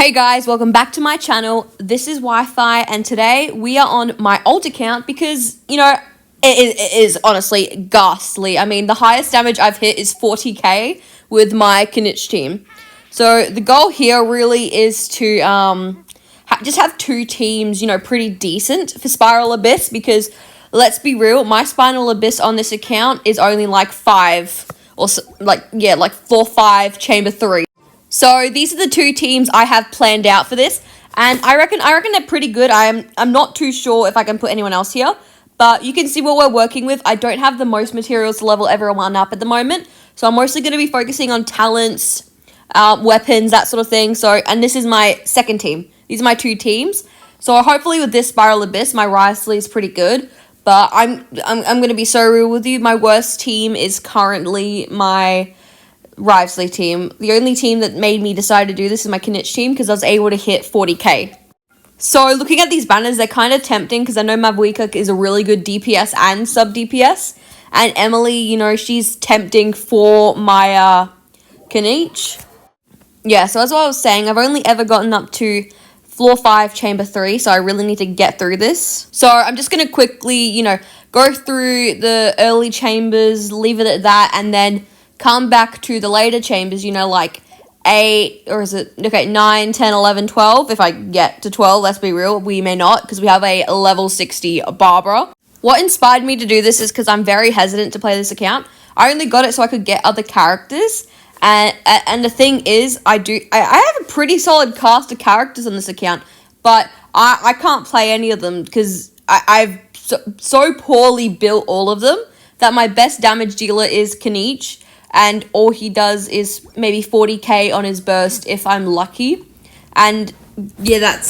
Hey guys, welcome back to my channel. This is Wi-Fi, and today we are on my alt account because, it is honestly ghastly. I mean, the highest damage I've hit is 40k with my Knight team. So the goal here really is to just have two teams, pretty decent for Spiral Abyss, because let's be real, my Spiral Abyss on this account is only like 5 or like 4-5 chamber 3. So these are the two teams I have planned out for this, and I reckon they're pretty good. I'm not too sure if I can put anyone else here, but you can see what we're working with. I don't have the most materials to level everyone up at the moment, so I'm mostly going to be focusing on talents, weapons, that sort of thing. So, and this is my second team. These are my two teams. So hopefully with this Spiral Abyss, my Wriothesley is pretty good. But I'm going to be so real with you. My worst team is currently my Wriothesley team. The only team that made me decide to do this is my Knight team, because I was able to hit 40k. So looking at these banners, they're kind of tempting because I know Mavuika is a really good DPS and sub DPS, and Emily, she's tempting for my Knight. Yeah, so that's what I was saying. I've only ever gotten up to floor 5, chamber 3, so I really need to get through this. So I'm just going to quickly, go through the early chambers, leave it at that, and then come back to the later chambers, like 8, or is it, okay, 9, 10, 11, 12. If I get to 12, let's be real, we may not, because we have a level 60 Barbara. What inspired me to do this is because I'm very hesitant to play this account. I only got it so I could get other characters, and the thing is, I have a pretty solid cast of characters on this account, but I can't play any of them because I've so poorly built all of them that my best damage dealer is Knight, and all he does is maybe 40k on his burst if I'm lucky. And yeah,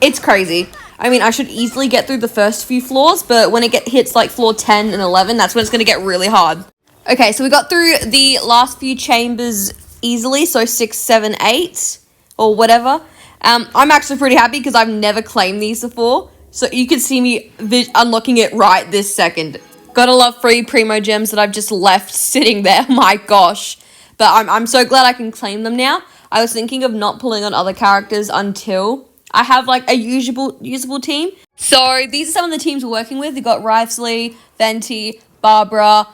it's crazy. I mean, I should easily get through the first few floors, but when it hits like floor 10 and 11, that's when it's going to get really hard. Okay, so we got through the last few chambers easily, so 6, 7, 8, or whatever. I'm actually pretty happy because I've never claimed these before, so you can see me unlocking it right this second. Gotta love free Primo Gems that I've just left sitting there. My gosh. But I'm so glad I can claim them now. I was thinking of not pulling on other characters until I have like a usable team. So these are some of the teams we're working with. We've got Wriothesley, Venti, Barbara,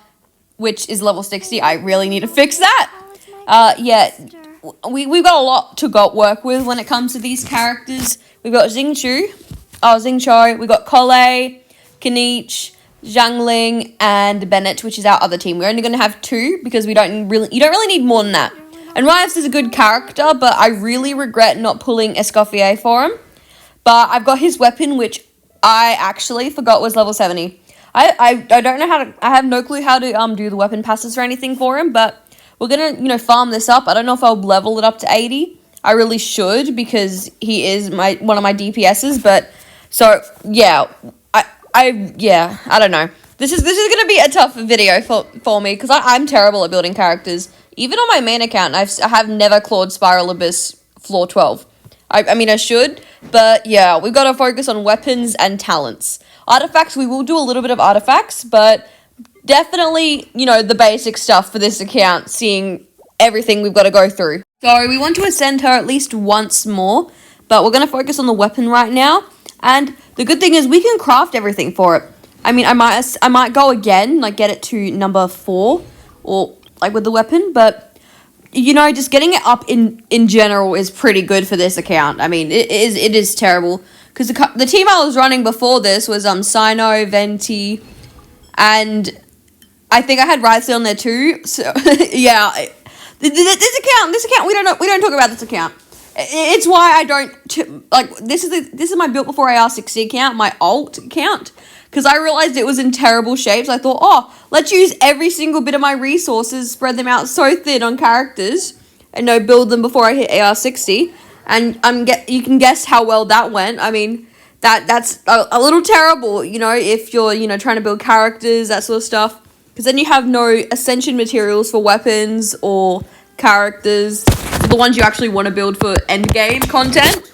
which is level 60. I really need to fix that. Yeah, we've got a lot to work with when it comes to these characters. We've got Xingqiu, we've got Collei, Knight, Xiangling, and Bennett, which is our other team. We're only going to have 2 because you don't really need more than that. And Rives is a good character, but I really regret not pulling Escoffier for him. But I've got his weapon, which I actually forgot was level 70. I don't know how to, I have no clue how to do the weapon passes or anything for him, but we're going to, farm this up. I don't know if I'll level it up to 80. I really should, because he is one of my DPSs, but so yeah, I don't know. This is going to be a tough video for me, because I'm terrible at building characters. Even on my main account, I have never clawed Spiral Abyss floor 12. I mean, I should, but yeah, we've got to focus on weapons and talents. Artifacts, we will do a little bit of artifacts, but definitely, the basic stuff for this account, seeing everything we've got to go through. So we want to ascend her at least once more, but we're going to focus on the weapon right now. And the good thing is we can craft everything for it. I mean, I might go again, like get it to number 4, or like with the weapon, but just getting it up in general is pretty good for this account. I mean, it is terrible, because the team I was running before this was Sino, Venti, and I think I had Wriothesley on there too. So yeah, this account we don't talk about this account. It's why I don't like this is my built before AR60 account, my alt account, because I realized it was in terrible shape. So I thought, let's use every single bit of my resources, spread them out so thin on characters, and build them before I hit AR60. And you can guess how well that went. I mean, that's a little terrible, if you're trying to build characters, that sort of stuff, because then you have no ascension materials for weapons or characters, the ones you actually want to build for end game content.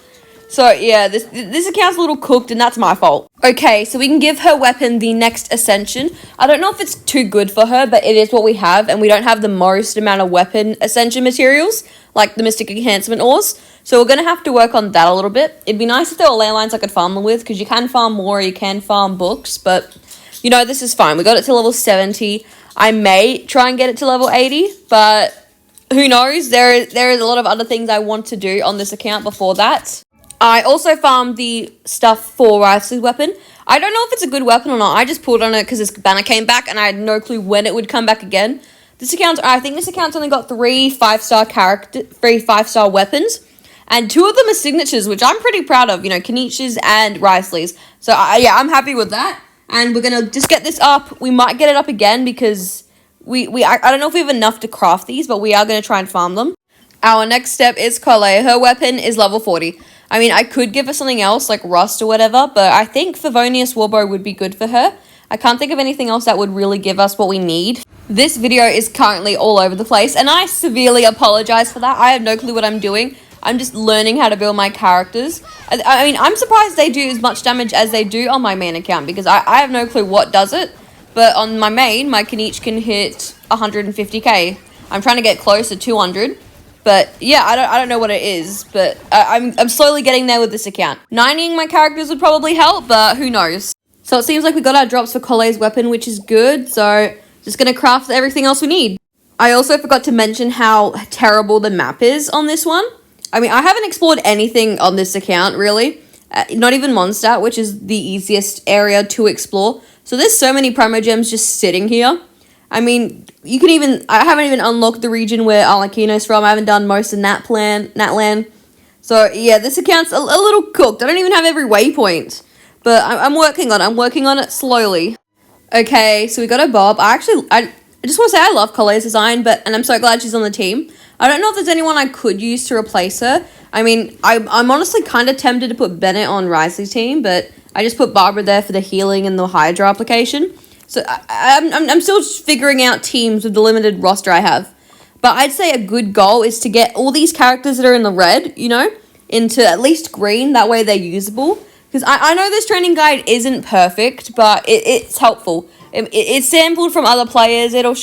So yeah, this account's a little cooked, and that's my fault. Okay, so we can give her weapon the next ascension. I don't know if it's too good for her, but it is what we have, and we don't have the most amount of weapon ascension materials, like the Mystic Enhancement ores. So we're going to have to work on that a little bit. It'd be nice if there were landlines I could farm them with, because you can farm more, you can farm books, but, you know, this is fine. We got it to level 70. I may try and get it to level 80, but who knows? There is a lot of other things I want to do on this account before that. I also farmed the stuff for Rice's weapon. I don't know if it's a good weapon or not. I just pulled on it because this banner came back and I had no clue when it would come back again. I think this account's only got 3 5-star weapons. And 2 of them are signatures, which I'm pretty proud of. You know, Kenichi's and Riceley's. So, yeah, I'm happy with that. And we're going to just get this up. We might get it up again because I don't know if we have enough to craft these, but we are going to try and farm them. Our next step is Collei. Her weapon is level 40. I mean, I could give her something else, like Rust or whatever, but I think Favonius Warbow would be good for her. I can't think of anything else that would really give us what we need. This video is currently all over the place, and I severely apologize for that. I have no clue what I'm doing. I'm just learning how to build my characters. I mean, I'm surprised they do as much damage as they do on my main account, because I have no clue what does it. But on my main, my Kenichi can hit 150k. I'm trying to get close to 200. But yeah, I don't know what it is, but I'm slowly getting there with this account. 90ing my characters would probably help, but who knows. So it seems like we got our drops for Collei's weapon, which is good. So just going to craft everything else we need. I also forgot to mention how terrible the map is on this one. I mean, I haven't explored anything on this account, really. Not even Mondstadt, which is the easiest area to explore. So there's so many Primogems just sitting here. I mean, I haven't even unlocked the region where Arlecchino's from. I haven't done most of Natlan. So, yeah, this account's a little cooked. I don't even have every waypoint. But I'm working on it. I'm working on it slowly. Okay, so we got a Bob. I just want to say I love Collei's design, and I'm so glad she's on the team. I don't know if there's anyone I could use to replace her. I mean, I'm honestly kind of tempted to put Bennett on Risley's team, but I just put Barbara there for the healing and the Hydra application. So I'm still figuring out teams with the limited roster I have. But I'd say a good goal is to get all these characters that are in the red, you know, into at least green. That way they're usable. Because I know this training guide isn't perfect, but it's helpful. It's sampled from other players. It'll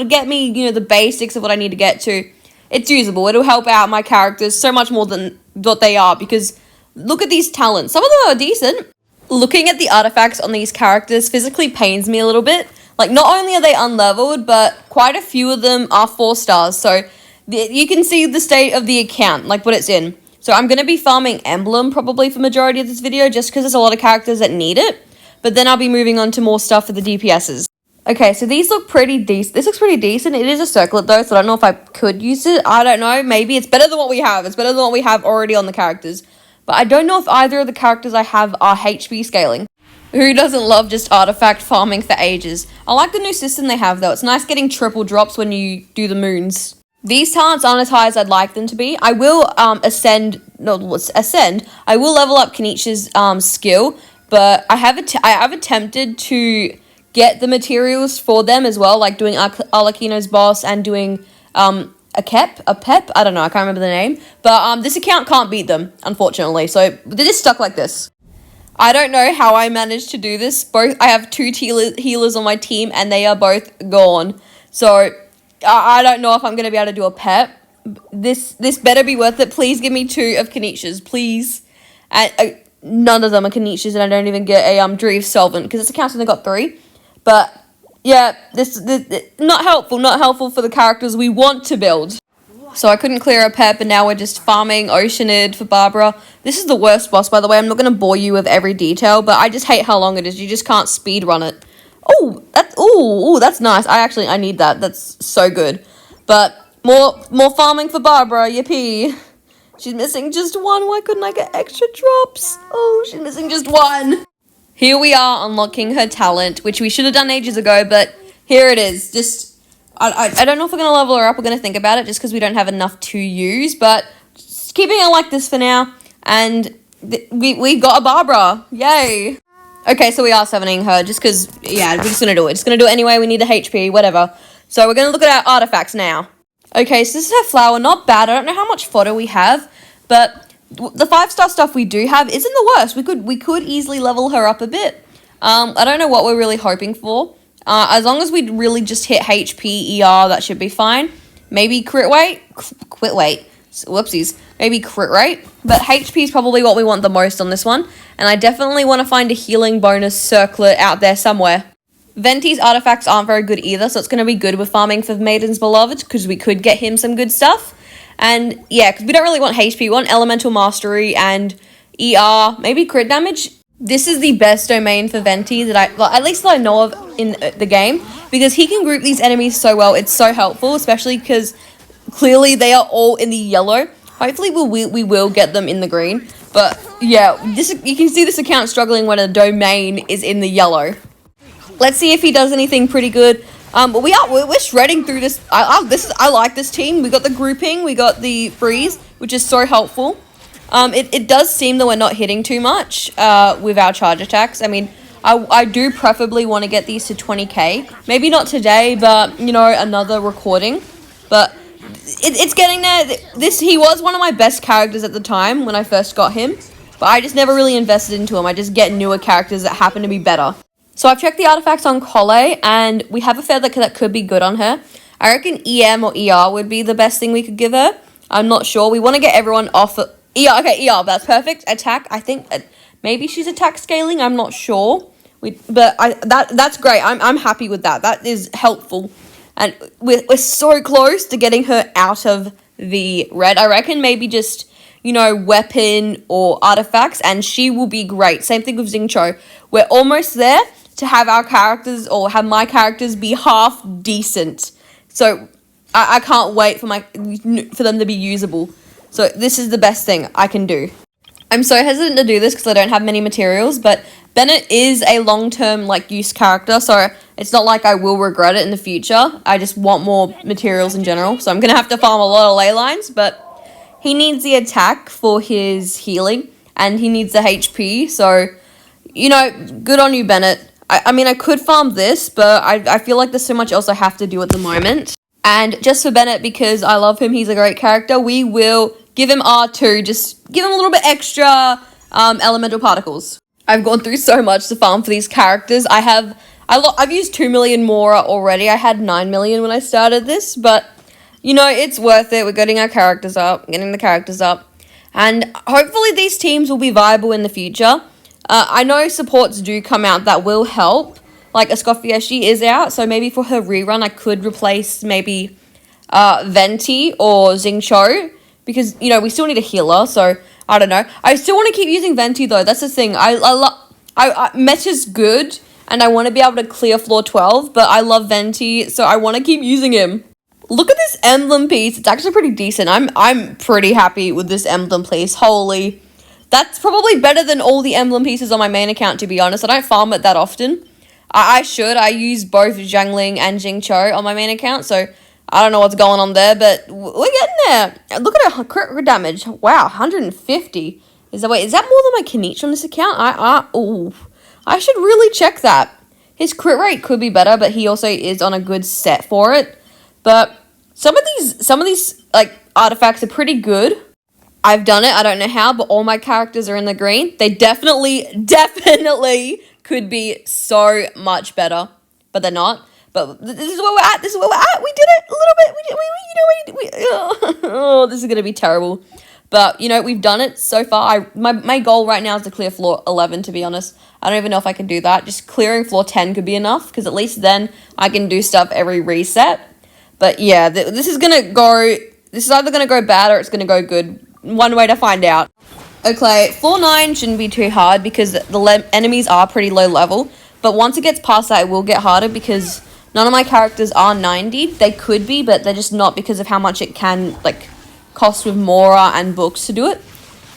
get me, you know, the basics of what I need to get to. It's usable. It'll help out my characters so much more than what they are. Because look at these talents. Some of them are decent. Looking at the artifacts on these characters physically pains me a little bit. Like, not only are they unleveled, but quite a few of them are 4 stars. So, you can see the state of the account, like what it's in. So, I'm going to be farming Emblem probably for majority of this video, just because there's a lot of characters that need it. But then I'll be moving on to more stuff for the DPSs. Okay, so these look pretty decent. This looks pretty decent. It is a circlet, though, so I don't know if I could use it. I don't know. Maybe it's better than what we have. It's better than what we have already on the characters. But I don't know if either of the characters I have are HP scaling. Who doesn't love just artifact farming for ages? I like the new system they have, though. It's nice getting triple drops when you do the moons. These talents aren't as high as I'd like them to be. I will ascend. I will level up Kenichi's skill, but I have attempted to get the materials for them as well, like doing Arlecchino's boss and doing a pep, I don't know, I can't remember the name, but this account can't beat them, unfortunately, so they're just stuck like this. I don't know how I managed to do this. I have 2 healers on my team, and they are both gone, so I don't know if I'm going to be able to do a pep. This better be worth it. Please give me 2 of Kenichi's, please. And none of them are Kenichi's, and I don't even get a Dreeve Solvent, because this account's only got 3, but yeah, this not helpful for the characters we want to build. So I couldn't clear a pep, and now we're just farming Oceanid for Barbara. This is the worst boss, by the way. I'm not going to bore you with every detail, but I just hate how long it is. You just can't speed run it. Oh, that's nice. I need that. That's so good. But more farming for Barbara. Yippee. She's missing just 1. Why couldn't I get extra drops? Oh, she's missing just 1. Here we are unlocking her talent, which we should have done ages ago, but here it is. Just, I don't know if we're going to level her up. We're going to think about it just because we don't have enough to use, but just keeping it like this for now. And we got a Barbara. Yay. Okay, so we are summoning her just because, yeah, we're just going to do it. Just going to do it anyway. We need the HP, whatever. So we're going to look at our artifacts now. Okay, so this is her flower. Not bad. I don't know how much fodder we have, but the 5-star stuff we do have isn't the worst. We could easily level her up a bit. I don't know what we're really hoping for. As long as we really just hit HP, ER, that should be fine. Maybe crit rate? Quit weight. Whoopsies. Maybe crit rate. But HP is probably what we want the most on this one. And I definitely want to find a healing bonus circlet out there somewhere. Venti's artifacts aren't very good either, so it's going to be good with farming for Maiden's Beloved, because we could get him some good stuff. And yeah, because we don't really want HP, we want Elemental Mastery and ER, maybe crit damage. This is the best domain for Venti at least that I know of in the game, because he can group these enemies so well. It's so helpful, especially because clearly they are all in the yellow. Hopefully we will get them in the green. But yeah, you can see this account struggling when a domain is in the yellow. Let's see if he does anything pretty good. But we're shredding through this. I like this team. We got the grouping, we got the freeze, which is so helpful. It does seem that we're not hitting too much with our charge attacks. I mean, I do preferably want to get these to 20k. Maybe not today, but you know, another recording. But it's getting there. He was one of my best characters at the time when I first got him, but I just never really invested into him. I just get newer characters that happen to be better. So I've checked the artifacts on Collei, and we have a feather that could be good on her. I reckon EM or ER would be the best thing we could give her. I'm not sure. We want to get everyone off ER. Okay, ER, that's perfect. Attack, I think maybe she's attack scaling. I'm not sure. That's great. I'm happy with that. That is helpful. And we're so close to getting her out of the red. I reckon maybe just, you know, weapon or artifacts, and she will be great. Same thing with Xingqiu. We're almost there to have our characters, or have my characters, be half decent. So I can't wait for them to be usable. So this is the best thing I can do. I'm so hesitant to do this because I don't have many materials, but Bennett is a long-term use character, so it's not like I will regret it in the future. I just want more materials in general, so I'm going to have to farm a lot of ley lines, but he needs the attack for his healing, and he needs the HP, so, you know, good on you, Bennett. I mean, I could farm this, but I feel like there's so much else I have to do at the moment. And just for Bennett, because I love him, he's a great character, we will give him R2, just give him a little bit extra elemental particles. I've gone through so much to farm for these characters. I've used 2 million more already. I had 9 million when I started this, but, you know, it's worth it. We're getting the characters up. And hopefully these teams will be viable in the future. I know supports do come out that will help. Like Escoffier is out, so maybe for her rerun I could replace maybe Venti or Xingqiu, because, you know, we still need a healer, so I don't know. I still want to keep using Venti though. That's the thing. Meta's good, and I want to be able to clear floor 12, but I love Venti, so I want to keep using him. Look at this emblem piece. It's actually pretty decent. I'm pretty happy with this emblem piece. Holy. That's probably better than all the emblem pieces on my main account, to be honest. I don't farm it that often. I should. I use both Xiangling and Xingqiu on my main account, so I don't know what's going on there, but we're getting there. Look at her crit damage. Wow, 150. Is that more than my Kenichi on this account? I should really check that. His crit rate could be better, but he also is on a good set for it. But some of these artifacts are pretty good. I've done it. I don't know how, but all my characters are in the green. They definitely could be so much better, but they're not. But this is where we're at. We did it a little bit. This is going to be terrible. But, you know, we've done it so far. My goal right now is to clear floor 11, to be honest. I don't even know if I can do that. Just clearing floor 10 could be enough, because at least then I can do stuff every reset. But yeah, this is either going to go bad or it's going to go good. One way to find out. Okay, floor 9 shouldn't be too hard because the enemies are pretty low level. But once it gets past that, it will get harder because none of my characters are 90. They could be, but they're just not because of how much it can, cost with Mora and books to do it.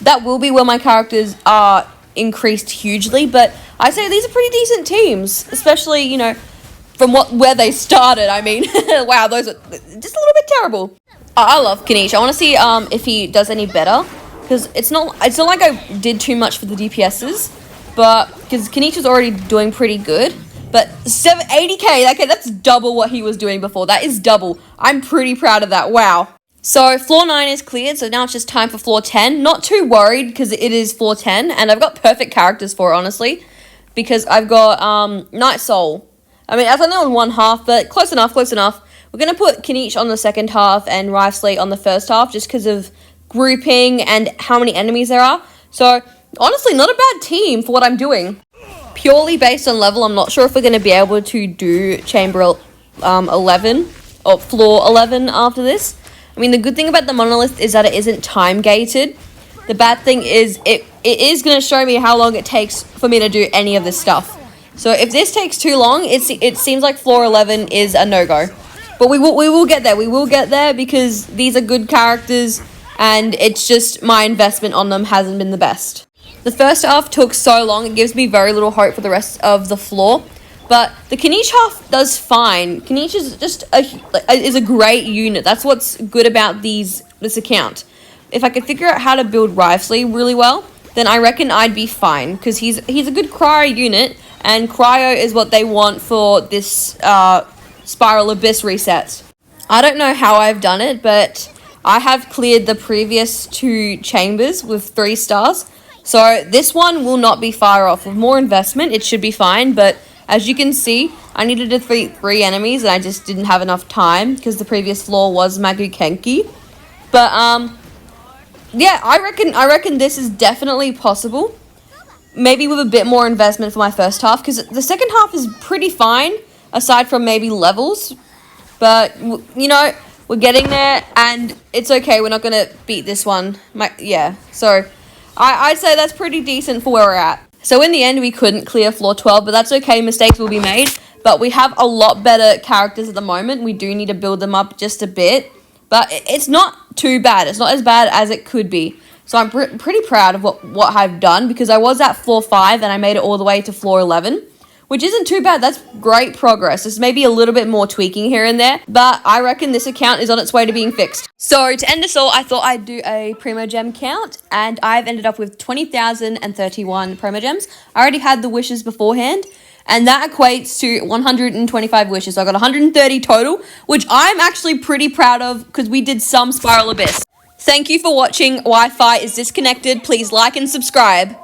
That will be where my characters are increased hugely, but I say these are pretty decent teams, especially, you know, from where they started. I mean, wow, those are just a little bit terrible. I love Kenichi. I want to see if he does any better, because it's not like I did too much for the DPSs, but because Kenichi's already doing pretty good. But 80k, okay, that's double what he was doing before. That is double. I'm pretty proud of that. Wow. So floor 9 is cleared, so now it's just time for floor 10. Not too worried because it is floor 10, and I've got perfect characters for it, honestly, because I've got Night Soul. I mean, that's only on one half, but close enough, close enough. We're going to put Kniche on the second half and Wraithslate on the first half just because of grouping and how many enemies there are. So, honestly, not a bad team for what I'm doing. Purely based on level, I'm not sure if we're going to be able to do Chamber 11 or Floor 11 after this. I mean, the good thing about the Monolith is that it isn't time gated. The bad thing is it is going to show me how long it takes for me to do any of this stuff. So if this takes too long, it seems like floor 11 is a no-go. But we will get there. We will get there because these are good characters and it's just my investment on them hasn't been the best. The first half took so long, it gives me very little hope for the rest of the floor. But the Kniche half does fine. Kniche is just a great unit. That's what's good about this account. If I could figure out how to build Wraithslate really well, then I reckon I'd be fine. Because he's a good cryo unit, and cryo is what they want for this Spiral Abyss reset. I don't know how I've done it, but I have cleared the previous 2 chambers with 3 stars. So this one will not be far off. With more investment, it should be fine, but as you can see, I needed to defeat 3 enemies and I just didn't have enough time because the previous floor was Makukenki. But yeah, I reckon this is definitely possible. Maybe with a bit more investment for my first half because the second half is pretty fine aside from maybe levels. But you know, we're getting there and it's okay. We're not going to beat this one. So I'd say that's pretty decent for where we're at. So in the end, we couldn't clear floor 12, but that's okay. Mistakes will be made. But we have a lot better characters at the moment. We do need to build them up just a bit. But it's not too bad. It's not as bad as it could be. So I'm pretty proud of what I've done because I was at floor 5 and I made it all the way to floor 11. Which isn't too bad. That's great progress. There's maybe a little bit more tweaking here and there, but I reckon this account is on its way to being fixed. So to end us all, I thought I'd do a Primogem count, and I've ended up with 20,031 Primogems. I already had the wishes beforehand, and that equates to 125 wishes. So I got 130 total, which I'm actually pretty proud of because we did some Spiral Abyss. Thank you for watching. Wi-Fi is disconnected. Please like and subscribe.